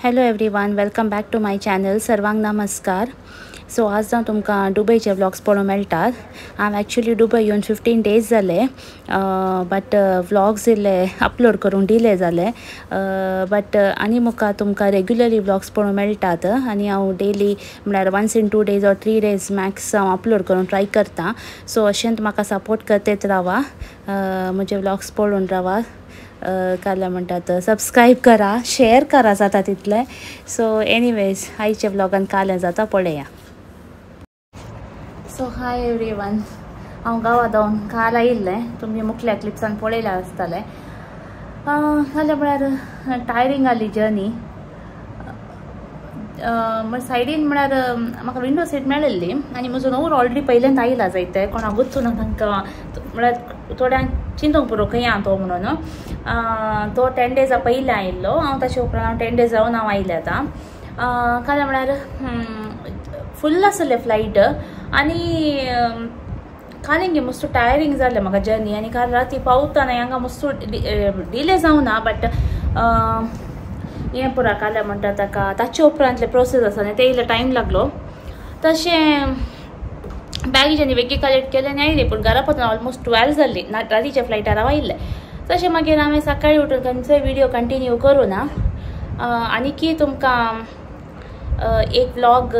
Hello everyone, welcome back to my channel. सर्वांक नमस्कार. So आज हांव तुमकां दुबयचे व्लॉग्स पळोवंक मेळटात. हांव एक्चुली दुबय येवन 15 days जाले, बट व्लॉग्स इल्ले अपलोड करूंक डिले जाले. बट आनी मुखार तुमकां रेग्युलरली व्लॉग्स पळोवंक मेळटात आनी हांव डेली म्हळ्यार once in 2 days or 3 days max हांव अपलोड करून ट्राय करता. सो अशेंच म्हाका सपोर्ट करतेत रावा, म्हजे व्लॉग्स पळोवन रावा. काय म्हणटात, सबस्क्राईब करा, शेअर करा जाता तितले. सो एनिवेज आयचे व्लॉगान कालें जाता पळया. सो हाय एवरीवन, हांव गांवां धांवन काल आयिल्लें. तुमी मुखल्या क्लिप्सान पळयलें आसतलें. जाल्यार म्हळ्यार टायरींग आसली जर्नी. सायडीन म्हळ्यार म्हाका विंडो सीट मेळिल्ली आनी म्हजो नवरो ऑलरेडी पयलेंत आयला जायते. कोणाक वचूं ना तांकां, म्हळ्यार थोड्यांक चिंतूंक पुरो खंय आं तो म्हणून. तो 10 days पयलीं आयिल्लो. हांव ताचे उपरांत 10 days जावन हांव आयलें आतां. काय म्हळ्यार फुल्ल आसलें फ्लायट आनी कालिंगे मस्त टायरींग जालें म्हाका जर्नी. आनी काल राती पावतना हांगा मस्त डिले जावना, बट हें पुरा काय म्हणटा ताका ताचे उपरांतले प्रोसेस आसा न्ही ते इल्लो टायम लागलो. तशें बॅगेजांनी वेगळी कलेक्ट केलें आनी आयली, पूण घरा पावतना ऑलमोस्ट 12 जाल्ली. रातीच्या फ्लायटार हांव आयिल्लें. तशें मागीर हांवें सकाळीं उठून खंयचोय व्हिडियो कंटिन्यू करूं ना. आनी की तुमकां एक व्लॉग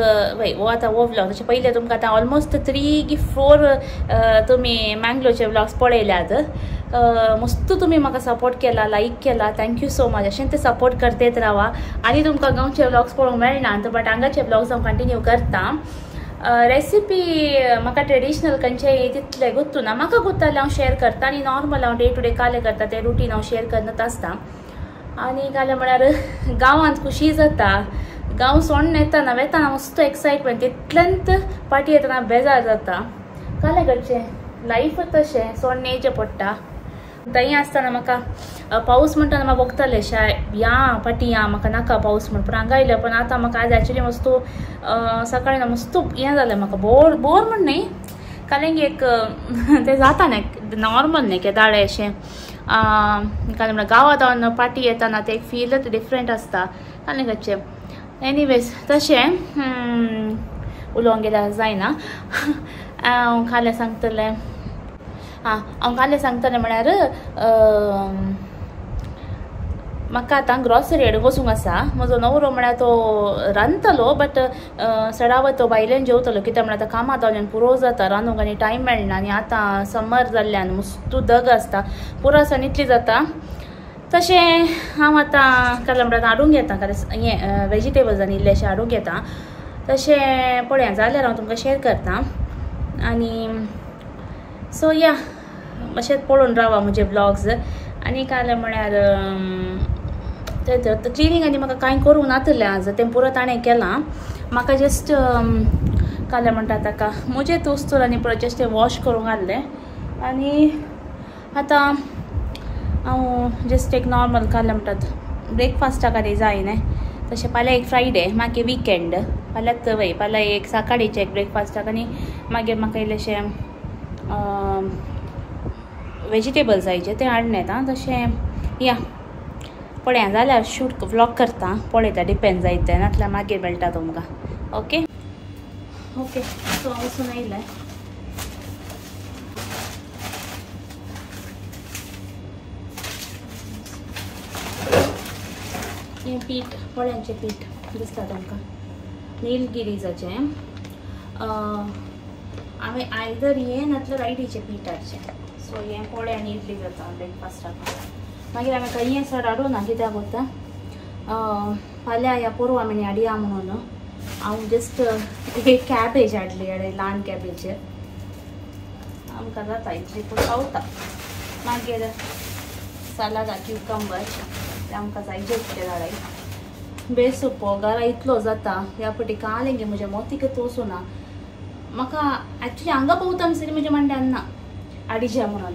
वो आतां वो व्लॉग तशें पयलें तुमकां आतां ऑलमोस्ट 3 की 4 तुमी मँगलोरचे व्लॉग्स पळयल्यात. मस्त तुमी म्हाका सपोर्ट केला, लायक केला, थँक्यू सो मच. अशें ते सपोर्ट करतेत रावा. आनी तुमकां गांवचे व्लॉग्स पळोवंक मेळनात, बट हांगाचे व्लॉग्स हांव कंटिन्यू करता. रेसिपी म्हाका ट्रेडिशनल खंयचेय तितले गुर्तू ना. म्हाका गुर्ताले हांव शेअर करता आनी नॉर्मल हांव डे टू डे काले करता ते रुटीन हांव शेअर करत आसता. आनी जाल्यार म्हळ्यार गांवांत खुशी जाता. गांव सोडून येतना वेताना मस्त एक्सायटमेंट, तितल्यांत पाटी येतना बेजार जाता. काले करचें, लायफच तशें सोडून येवचें पडटा. थंय आसतना म्हाका पावस म्हणटना म्हाका बगतालें या पाटी या म्हाका नाका पावस म्हण, पूण हांगा आयलें. पण आतां म्हाका आज एक्चुली मस्त सकाळी ना मस्त हें जालें म्हाका बोर म्हण न्ही, कालेंग एक तें जाता न्ही नॉर्मल न्ही केदाळे अशें. कालें म्हळ्यार गांवां धांवन पाटी येतना ते एक फीलच डिफरंट आसता. कालें करचें. एनिवेज तशें उलोवंक गेल्यार जायना. हांव कालें सांगतलें म्हळ्यार म्हाका आतां ग्रॉसरी हाडूंक वचूंक आसा. म्हजो नवरो म्हळ्यार तो रांदतलो, बट सडावत तो भायल्यान जेवतलो. कित्याक म्हळ्यार आतां कामां धांवल्यान पुरो जाता रांदूंक आनी टायम मेळना. आनी आतां समर जाल्ल्यान मस्त दग आसता, पुरो सान इतली जाता. तशें हांव आतां काल म्हणटा हाडूंक येता, हें वेजिटेबल्स आनी इल्लेशें हाडूंक येता. तशें पळया जाल्यार हांव तुमकां शेअर करता. आनी सो या अशेंच पळोवन रावा म्हजे ब्लॉग्स. आनी काय म्हळ्यार क्लिनींग आनी म्हाका कांय करूंक नातलें आज. तें पुरो ताणें केलां. म्हाका जस्ट काय म्हणटा ताका म्हजें तुस्तूर आनी पुरो जस्ट तें वॉश करूंक घातलें. आनी आतां हांव जस्ट एक नॉर्मल काय म्हणटात ब्रेकफास्टाक आनी जाय न्ही. तशें फाल्यां एक फ्रायडे, मागीर विकेंड. फाल्यां एक सकाळीचें एक ब्रेकफास्टाक आनी मागीर म्हाका इल्लेशें वेजिटेबल्स जायचे ते हाडून येता. तशें या पळया जाल्यार शूट व्लॉग करता. पळयता डिपेंड जायते नातल्यार मागीर मेळटा तुमकां. ओके सो हांव वचून आयलें. हें पीठ, पोळ्यांचें पीठ दिसता तुमकां, नीलगिरीजाचें. हांवें आयदर हें नातल्यार रायटीचें पीठ हाडचें. सो हें पोळे आनी इडली जाता ब्रेकफास्टाक. मागीर हांवें खंय हें चड हाडूं ना. कित्याक वता फाल्यां या परवा हांवें हाडया म्हणून हांव जस्ट एक कॅबेज हाडली, ल्हान कॅबेज. आमकां जाता इतली पूण पावता. मागीर सालादा क्युकंबर ते आमकां जायचेच ते धाडाय. बेसुपो घरा इतलो जाता. ह्या फावटी कालें गे म्हज्या मोतीकच वचूं ना. म्हाका एक्चुली हांगा पावता म्हणसरी म्हज्या मांड्यान ना हाडिजा म्हणून.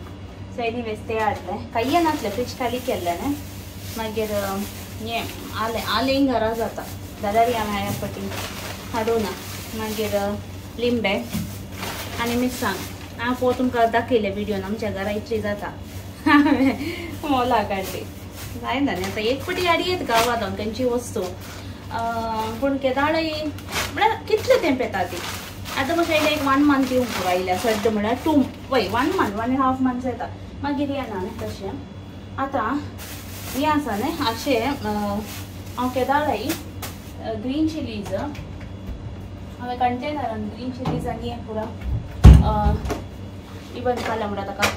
सो एनिवेज ते हाडलें. कांय नासलें, फ्रीज खाली केल्लें न्ही. मागीर हें आलें घरा जाता जाल्यार हांवें ह्या फावटी हाडूं ना. मागीर लिंबे आनी मिरसांग हांव तुमकां दाखयलें व्हिडियोन आमच्या घरा इतली जाता. मोला काडली. जायना न्ही आतां एक फावटी हाडी येत गांवांत खंयची वस्तू पूण केदाळी म्हळ्यार कितले तेंप येता ती आतां कशें एक 1 मंथ येवंक पुरो आयल्या सद्द म्हळ्यार 2 1 मंथ 1.5 मंथ्स येता मागीर येना न्ही तशें आतां हें आसा न्ही अशें हांव केदाळी ग्रीन चिलीज हांवें कंटेनरान ग्रीन चिलीज आनी हें पुरो इवन घाला म्हणटा ताका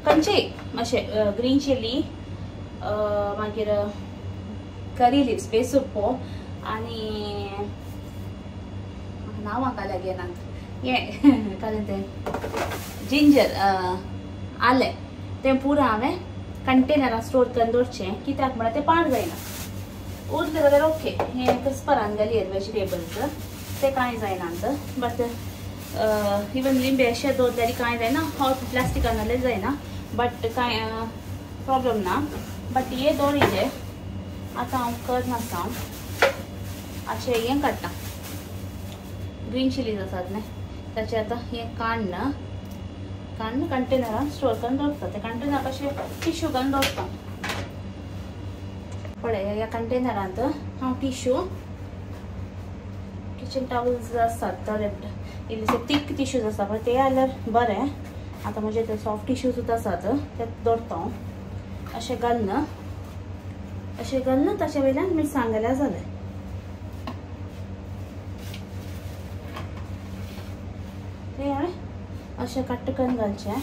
खंयचेय अशें ग्रीन चिली मागीर करी लिव्स बेसुप्पो आनी नांव म्हाका लागेना हें काय तें जिंजर आलें तें पुरो हांवें कंटेनरान स्टोर करून दवरचें कित्याक म्हळ्यार तें पाड जायना उरलें जाल्यार ओके हें कसपरान घालयत वेजिटेबल्स ते कांय जायनात बट इवन लिंबे अशें दवरल्यार कांय जायना हॉट प्लास्टिकान घालें जायना बट कांय प्रॉब्लम ना बट हे दवरिले आतां हांव करनासा अशें हें काडटा ग्रीन चिलीज आसात न्ही ताचें आतां हें काडन कंटेनरान स्टोर करून दवरता ते कंटेनर अशें टिश्यू घालून दवरता पळय ह्या कंटेनरांत हांव टिश्यू किचन टावल्स आसतात तर इल्लेशे थीक टिश्यूज आसा पळय ते जाल्यार बरें आतां म्हजे ते सॉफ्ट टिश्यूज आसात ते दवरता हांव अशें घालना ताचे वयल्यान मिरसांग घाल्यार जालें ते हांवें अशें कट करून घालचें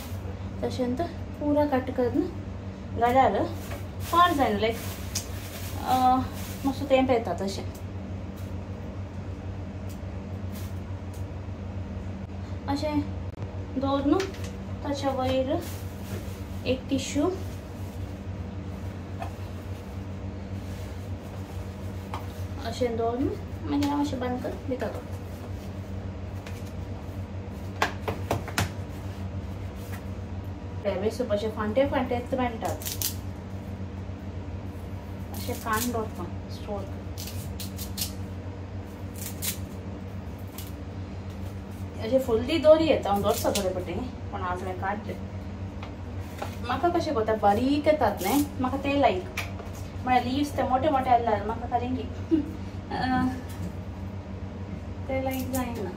तशेंच पुरो कट करून घाल्यार पाड जायना लायक मातसो तेंप येता तशें अशें दवरून ताच्या वयर एक टिश्यू अशें दवरून मागीर हांव अशें बंद करून दिता बेसूप अशें फांटे फांटेच मेळटात अशें काडून दवरता स्टोर अशें फुल्ली दोरी येता हांव दवरता थोडे पटी पण आज हांवें काडले म्हाका कशें कोता बारीक येतात न्ही म्हाका ते लायक म्हळ्यार लिव्स ते मोठे मोठे आसल्यार म्हाका खरें ते लायक जायना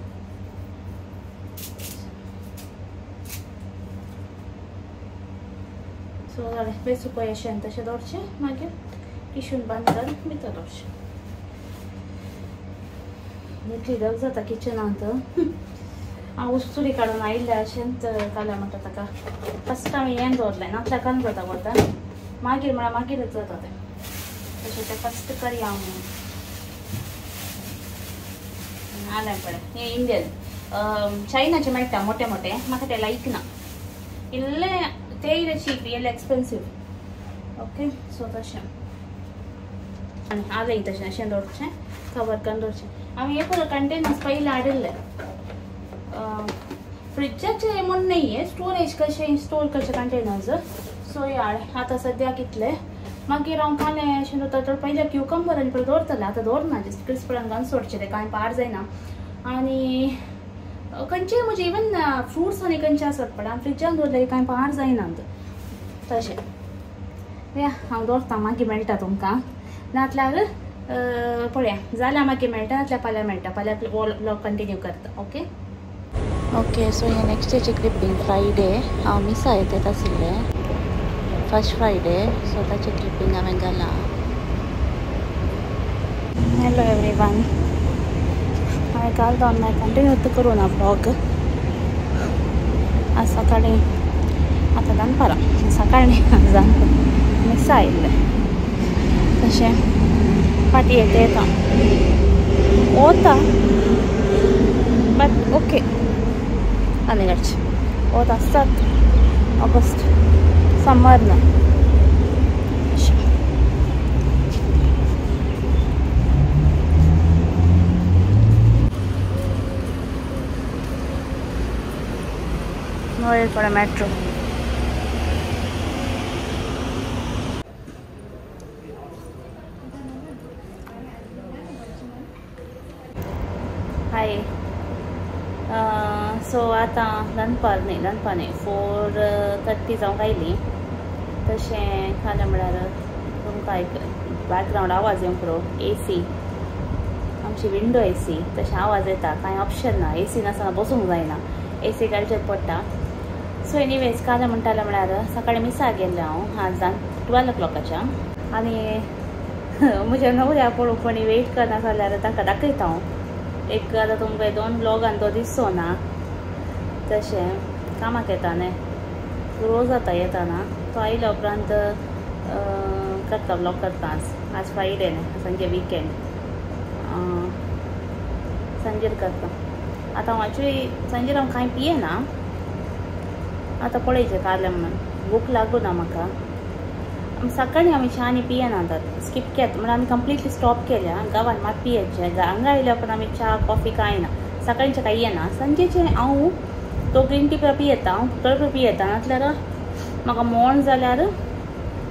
सो जालें बेसूप अशें तशें दवरचें मागीर टिश्यून बंद करून भितर दवरचें इतली दग जाता किचनांत हांव उस्तुरी काडून आयिल्लें अशेंच जालें म्हणटा ताका फस्ट हांवें हें दवरलें नातल्या करून जाता वता मागीर म्हळ्यार मागीरच जाता तें तशें तें फस्ट करया हांव आलें पळय हें इंडियन चायनाचें मेळटा मोटे मोटे म्हाका तें लायक ना इल्लें ते इल्लें चीप इल्लें एक्सपेन्सीव ओके सो तशें आनी आलें तशें अशें दवरचें कवर करून दवरचें हांवें हे पळय कंटेनर्स पयलीं हाडिल्ले फ्रिजाचे म्हूण नाहीये स्टोरेज कशें स्टोर करचें कंटेनर्स सो हे हाडे आतां सद्याक इतलें मागीर हांव कालें अशें दवरता तर पयलीं क्युकंबर आनी पळय दवरतलें आतां दवरना जस्ट क्रिस्परान घालून सोडचें तें कांय पाड जायना आनी खंयचे म्हजे इवन फ्रुट्स आनी खंयचे आसात पळय हांव फ्रिजान दवरलें कांय पाड जायनात तशें या हांव दवरता मागीर मेळटा तुमकां नातल्यार पळया जाल्यार मागीर मेळटा नातल्यार फाल्यां मेळटा फाल्यां व्लॉग कंटिन्यू करता ओके ओके सो हे नेक्स्ट डेची क्लिपींग फ्रायडे हांव मिसा येत आशिल्लें फर्स्ट फ्रायडे सो ताची क्लिपींग हांवें घालां हॅलो एवरीवन हांवें काल दोन कंटिन्यू करूं ना व्लॉग आज सकाळीं आतां दनपारां सकाळीं दनपारां मिसा आयिल्लें तशें फाटीं येता वता बट ओके आनी घरचे वत आसतात ऑगस्ट समर ना नोड़े थोड़ा मेट्रो हाय सो आतां दनपार न्ही 4:30 जावंक आयली तशें खालें म्हळ्यार तुमकां एक बॅकग्रावंड आवाज येवंक पुरो AC आमची विंडो AC तशें आवाज येता कांय ऑप्शन ना AC नासतना बसूंक जायना AC घालचेच पडटा सो एनीवेज काल म्हणटालें म्हळ्यार सकाळीं मिसा गेल्लें हांव आज 12 o'clockच्या आनी म्हज्या नवऱ्या पळोवंक कोणी वेट करना जाल्यार ताका दाखयता हांव एक आतां तुमकां 2 ब्लॉगान तो दिसचो ना तशें कामाक येता न्ही रोज जाता येताना तो आयल्या उपरांत करता ब्लॉग करता आज फ्रायडे न्ही संडे विकेंड संजेर करता आतां हांव एक्चुली संजेर हांव कांय पियेना आतां पळयचें काले म्हणून भूक लागूना म्हाका सकाळीं आमी च्या आनी पियेना स्कीप केत म्हणून आमी कंप्लिटली स्टॉप केल्या गांवांत मात पियेचें हांगा आयल्या उपरांत आमी च्या कॉफी कांय ना सकाळींचें कांय येना संजेचें हांव तो ग्रीन टी पियेता हांव थोडे पियेता नाजाल्यार म्हाका मोण जाल्यार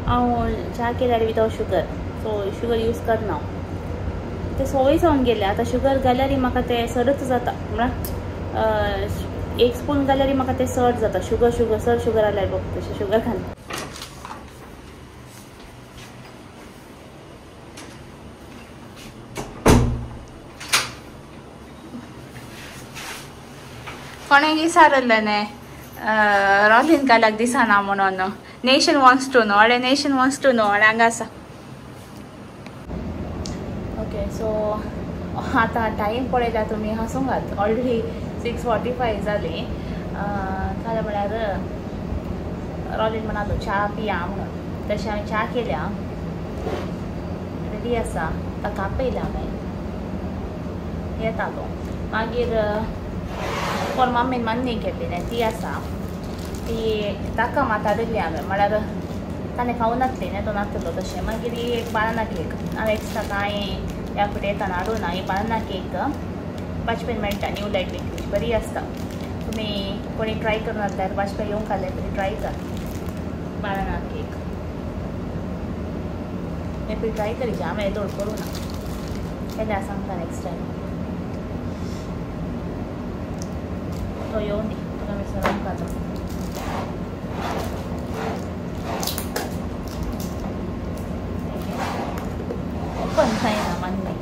हांव च्या केल्यार without sugar so sugar use करना हांव ते सवय जावन गेले आतां शुगर घाल्यार म्हाका तें सरच जाता म्हळ्यार 1 स्पून घाल्यार म्हाका तें सट जाता शुगर चड शुगर जाल्यार बघ तशें शुगर घाल कोणें विचारलें न्ही रॉलिन काल्याक दिसना म्हणून नेशन वॉन्ट्स टू नो अडे नेशन वॉन्ट्स टू नो अडे हांगा आसा ओके सो आतां टायम पळयल्यार तुमी हांसूंक ऑलरेडी 6:45 जाली काय म्हळ्यार रॉलिन म्हणा च्या पिया म्हणून तशें हांवें च्या केल्या रेडी आसा ताका आपयल्या हांवें येतालो मागीर कोण मम्मीन मन्नी केल्ली न्ही ती आसा ती ताका माताडिल्ली हांवें म्हळ्यार ताणें खावूं नासली न्ही तो नासलो तशें मागीर ही एक बानाना केक हांवें एक्स्ट्रा कांय ह्या फुडें येताना हाडूना ही बानाना केक 5 मेळटा न्यू लायट बेकरी बरी आसता तुमी कोणी ट्राय करना जाल्यार 5 येवंक आसलें तरी ट्राय कर बानाना केक हे ट्राय करीचे हांवें येदोड करूं ना केल्या सांगता नेक्स्ट टायम तो येवन दी तुका विसरूंक जाता ओपन जायना मान्नी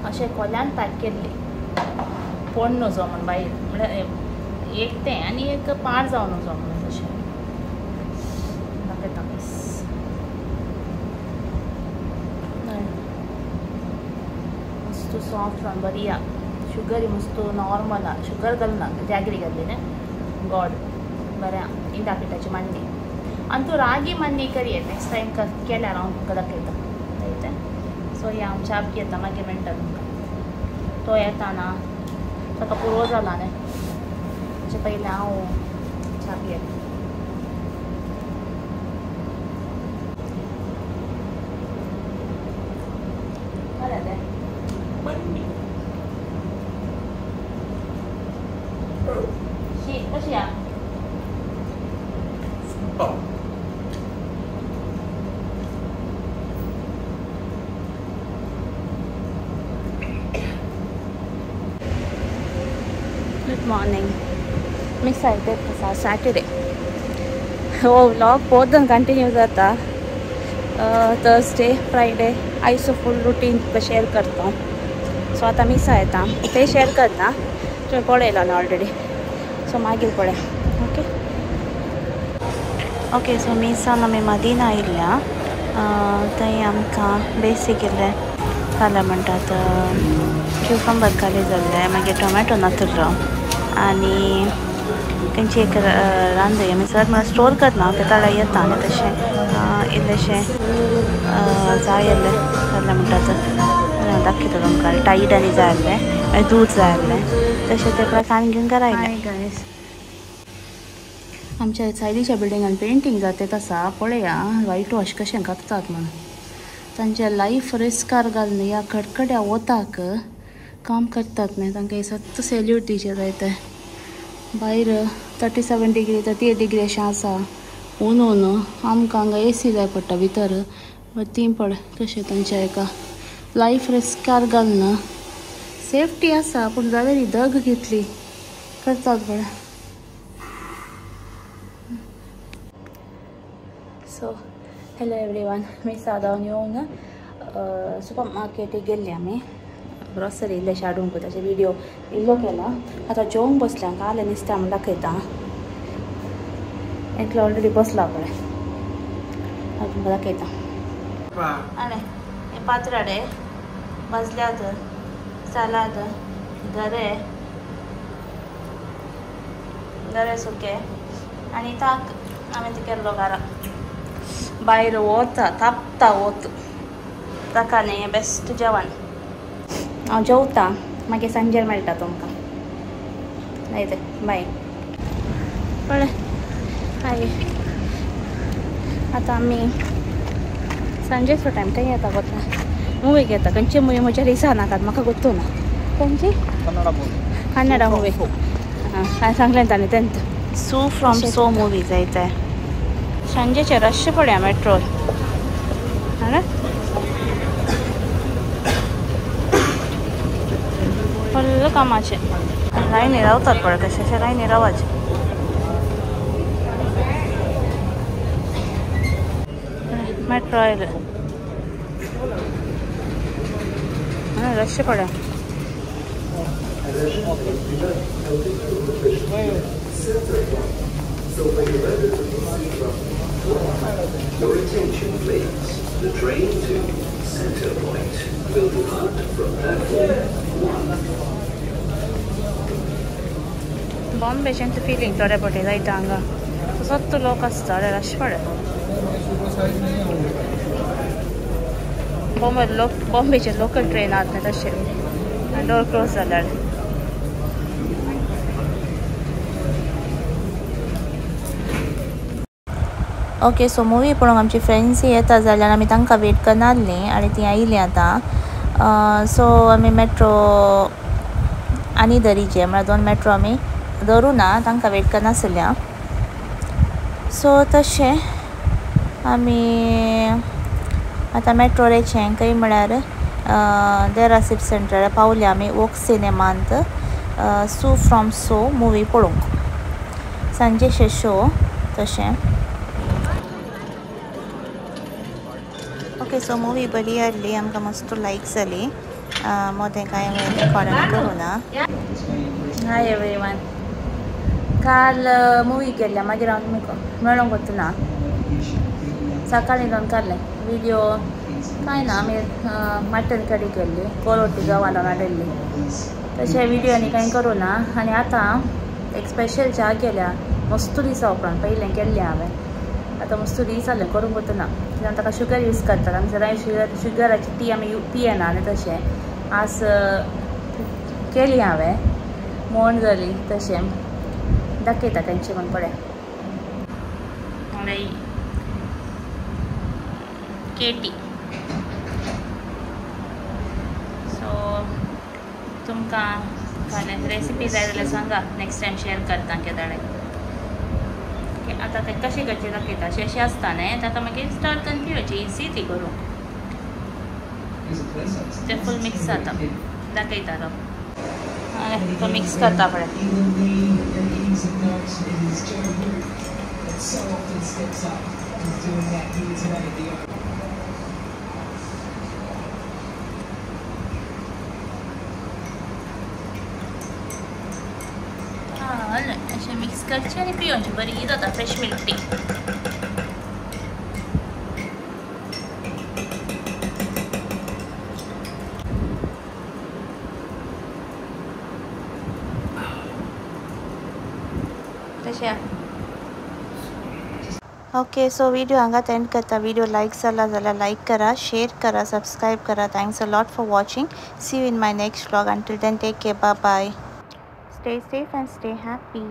अशें कोल्यान पॅक केल्ली पोण नजो म्हण भायर म्हळ्यार एक तें आनी एक पाड जावन नजो म्हणून तशें दाखयता मस्त सॉफ्ट जावन बरी शुगर मस्त नॉर्मल शुगर घालना जॅगरी घातली न्ही गॉड बरें इंदा पिठाची मान्नी आनी तूं रागी मान्नी करी नेक्स्ट टायम केल्यार हांव तुमकां दाखयता जायतें सो हे हांव च्या पियेता मागीर मेळटा तुमकां तो येताना ताका पुरो जाला न्ही ताचे पयलीं हांव च्या पियेता कशी गुड मॉर्निंग मिस आयते सॅटर्डे हो व्लॉग पोद्दां कंटिन्यू जाता थर्सडे फ्रायडे आयचो फूल रुटीन शेअर करता सो आतां मिसा येता ते शेअर करना तुवें पळयला न्ही ऑलरेडी सो मागीर पळय ओके ओके सो मिसान आमी मदीना आयिल्ल्या थंय आमकां बेसीक इल्लें खालें म्हणटात क्युकंबर काली जाल्ले मागीर टोमॅटो नासलो आनी तेंची एक रांदय आमी सर म्हळ्यार स्टोर करना केताळा येता आनी तशें इल्लेशें जाय आसलें जाल्लें म्हणटात दाखयता तुमकां टायड आनी जाय आसलें मागीर दूद जाय आसलें तशें ते प्रकारान घेवन घरा आयलें आमच्या सायडीच्या बिल्डिंगान पेंटींग जाता आसा पळया वायट वॉश कशें करतात म्हणून तांचे लायफ रिस्कार घालून ह्या कडकड्या वताक काम करतात न्ही तांकां सत्त सॅल्यूट दिवचें जाय ते भायर 37 डिग्री 38 डिग्री अशें आसा ऊन आमकां हांगा AC जाय पडटा भितर बट ती पळय कशें तांच्या एका लायफ रिस्कार घालून सेफ्टी आसा पूण जाल्यार ही दग घेतली करतात बरं. सो हॅलो एवरीवन, मी सादावन येवन सुपर मार्केटीक गेल्ली आमी ग्रॉसरी इल्लेशें हाडूंक. ताचे व्हिडिओ इल्लो केला. आतां जेवंक बसल्या काले नुस्तें आमी दाखयता. एकलो ऑलरेडी बसला पळय, तुमकां दाखयता. आनी हे पात्राडे भाजल्यात, सालाद, गरे सुके आनी ताक आमी ते केल्लो घरा. भायर वता तापता वत ताका न्ही बेस्ट जेवण. हांव जेवता मागीर सांजेर मेळटा तुमकां. न्हय ते बाय पळय. हाय आतां आमी सांजेचो टायम खंय येता वता मुवी घेता. खंयची मुवी म्हज्या दिसा नाकात, म्हाका गोत्तू ना खंयची. कन्नडा मुवी. हांवें सांगलें ताणें तेंत सू फ्रॉम सो मुवी जायते. सांजेचे रश पडया मेट्रोर. फुल्ल कामाचे लायनी रावतात पळय, कशेशे लायनी रावाचे. मेट्रो आयले rush पडया. Your attention please. The train to Center Point will depart from platform 1. बॉम्बेचें filling थोडे पटी जायता हांगा. सत्त लोक आसता जाल्यार रश पडया. बॉम्बेचे लोकल ट्रेन आहात न्ही तशे डोर क्लोज जाल्यार. ओके सो मुवी पळोवंक आमची फ्रेंड्स येता जाल्यार आमी तांकां वेट करना आसलीं आनी तीं आयलीं आतां. सो आमी मेट्रो आनी धरीचे म्हळ्यार 2 मेट्रो आमी धरूं ना, तांकां वेट करनासल्या. सो तशें आमी आतां मेट्रोरेचें खंय म्हळ्यार देरा सिटी सेंटर पावले आमी वोक सिनेमांत सू फ्रॉम सो मुवी पळोवंक. सांजेचे शो तशें. ओके सो मुवी बरी हाडली, आमकां मस्त लायक जाली. मोदें कांय रेकॉर्ड करूं ना. हाय एवरीवन, काल मुवी केल्ल्या मागीर हांव तुमकां मेळोंक वचना. सकाळीं जावन काडलें व्हिडिओ कांय ना. आमी मटन कडी केल्ली, कोरोटी गवांडून हाडिल्ली. तशें व्हिडिओ आनी कांय करूं ना. आनी आतां एक स्पेशल च्या केल्या मस्त दिसा उपरांत. पयलें केल्लें हांवें, आतां मस्त दीस जालें करूंक वचना. कित्याक ताका शुगर यूज करतात. आमी सदांय शुगराची टी आमी पियेना न्ही तशें. आज केली हांवें, मोण जाली तशें. दाखयता खंयचें म्हूण पळय. केटी. सो तुमकां फाल्यां रेसिपी जाय जाल्यार सांगा, नेक्स्ट टायम शेअर करता केदाळे. आतां ते कशें करचें दाखयता. अशें आसता न्ही, ताका मागीर स्टार्ट करून पिवची. इजी ती करूंक. ते फूल मिक्स जाता. दाखयता तो मिक्स करता पळय. अशें मिक्स करचें आनी पिवचें. बरी जाता fresh milk tea. Okay so video हांगाच एंड करता. व्हिडिओ लायक जाला जाल्यार लायक करा, शेअर करा, सबस्क्राईब करा. Thanks a lot for watching. See you in my next vlog. Until then take care. Bye bye. Stay safe and stay happy.